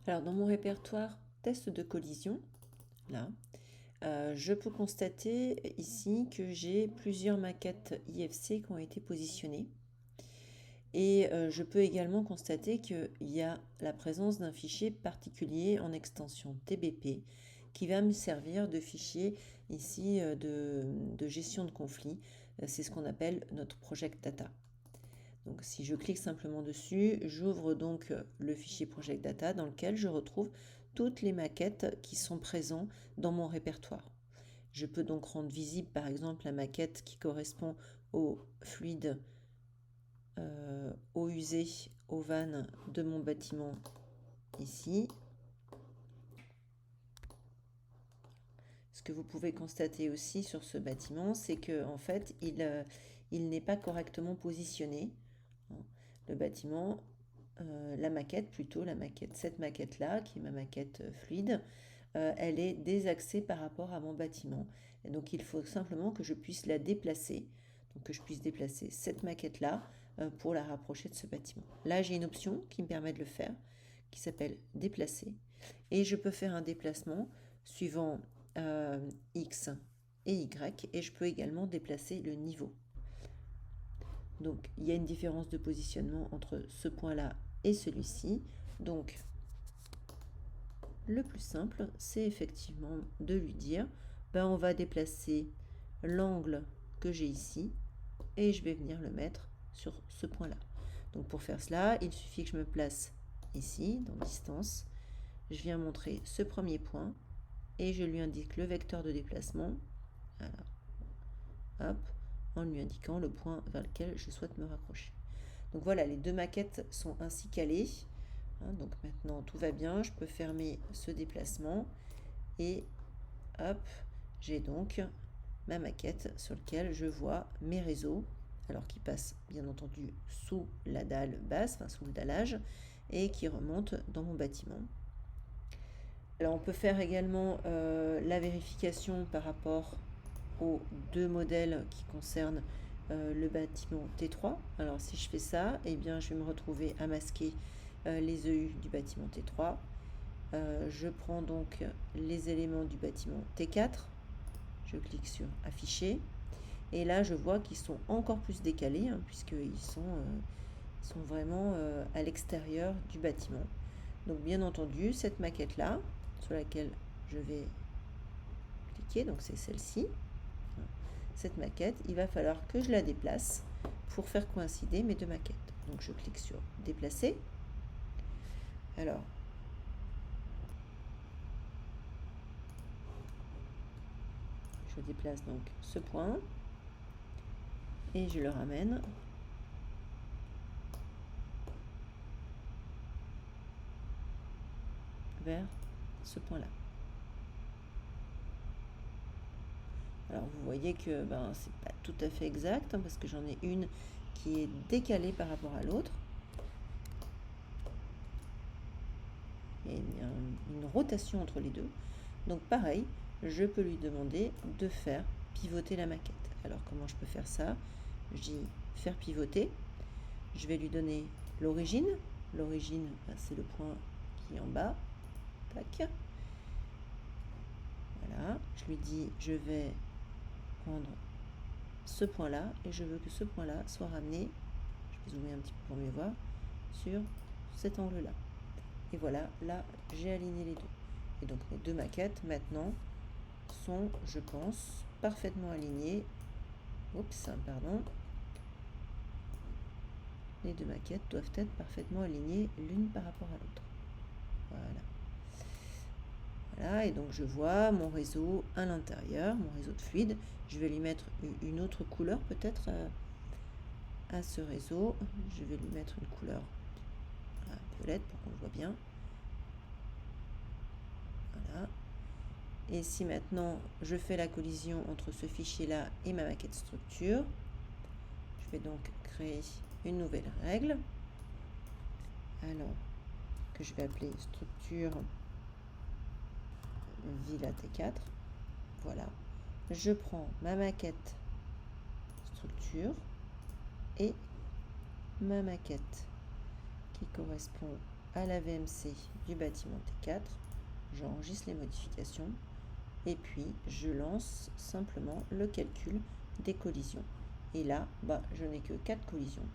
Alors, dans mon répertoire test de collision, là, je peux constater ici que j'ai plusieurs maquettes IFC qui ont été positionnées. Et je peux également constater qu'il y a la présence d'un fichier particulier en extension TBP qui va me servir de fichier ici de gestion de conflit. C'est ce qu'on appelle notre project data. Donc si je clique simplement dessus, j'ouvre donc le fichier project data dans lequel je retrouve toutes les maquettes qui sont présentes dans mon répertoire. Je peux donc rendre visible par exemple la maquette qui correspond au fluide eau usée, aux vannes de mon bâtiment ici. Ce que vous pouvez constater aussi sur ce bâtiment, c'est que en fait, il n'est pas correctement positionné. Le bâtiment, la maquette plutôt, cette maquette-là, qui est ma maquette fluide, elle est désaxée par rapport à mon bâtiment. Et donc il faut simplement que je puisse la déplacer, donc que je puisse déplacer cette maquette-là pour la rapprocher de ce bâtiment. Là, j'ai une option qui me permet de le faire, qui s'appelle déplacer. Et je peux faire un déplacement suivant X et Y, et je peux également déplacer le niveau. Donc il y a une différence de positionnement entre ce point-là et celui-ci. Donc le plus simple, c'est effectivement de lui dire, on va déplacer l'angle que j'ai ici et je vais venir le mettre sur ce point-là. Donc pour faire cela, il suffit que je me place ici, dans distance. Je viens montrer ce premier point et je lui indique le vecteur de déplacement. Alors, hop, en lui indiquant le point vers lequel je souhaite me rapprocher. Donc voilà, les deux maquettes sont ainsi calées. Donc maintenant tout va bien, je peux fermer ce déplacement et hop, j'ai donc ma maquette sur laquelle je vois mes réseaux, alors qui passent bien entendu sous la dalle basse, enfin sous le dallage, et qui remontent dans mon bâtiment. Alors on peut faire également la vérification par rapport aux deux modèles qui concernent le bâtiment T3. Alors si je fais ça, eh bien je vais me retrouver à masquer les EU du bâtiment T3. Je prends donc les éléments du bâtiment T4. Je clique sur afficher. Et là, je vois qu'ils sont encore plus décalés, puisqu'ils sont vraiment à l'extérieur du bâtiment. Donc bien entendu, cette maquette-là, sur laquelle je vais cliquer, donc c'est celle-ci, cette maquette, il va falloir que je la déplace pour faire coïncider mes deux maquettes. Donc je clique sur déplacer. Alors, je déplace donc ce point et je le ramène vers ce point-là. Alors vous voyez que c'est pas tout à fait exact parce que j'en ai une qui est décalée par rapport à l'autre. Il y a une rotation entre les deux. Donc pareil, je peux lui demander de faire pivoter la maquette. Alors comment je peux faire ça? Je dis faire pivoter. Je vais lui donner l'origine. L'origine, c'est le point qui est en bas. Tac. Voilà. Je lui dis je vais prendre ce point-là et je veux que ce point-là soit ramené, je vais zoomer un petit peu pour mieux voir, sur cet angle-là. Et voilà, là, j'ai aligné les deux. Et donc, mes deux maquettes, maintenant, sont, je pense, parfaitement alignées. Oups, pardon. Les deux maquettes doivent être parfaitement alignées l'une par rapport à l'autre. Voilà. Voilà, et donc je vois mon réseau à l'intérieur, mon réseau de fluide. Je vais lui mettre une autre couleur peut-être à ce réseau. Je vais lui mettre une couleur violette pour qu'on le voit bien. Voilà. Et si maintenant je fais la collision entre ce fichier-là et ma maquette structure, je vais donc créer une nouvelle règle. Alors, que je vais appeler structure Villa T4. Voilà. Je prends ma maquette structure et ma maquette qui correspond à la VMC du bâtiment T4, j'enregistre les modifications et puis je lance simplement le calcul des collisions. Et là, je n'ai que 4 collisions.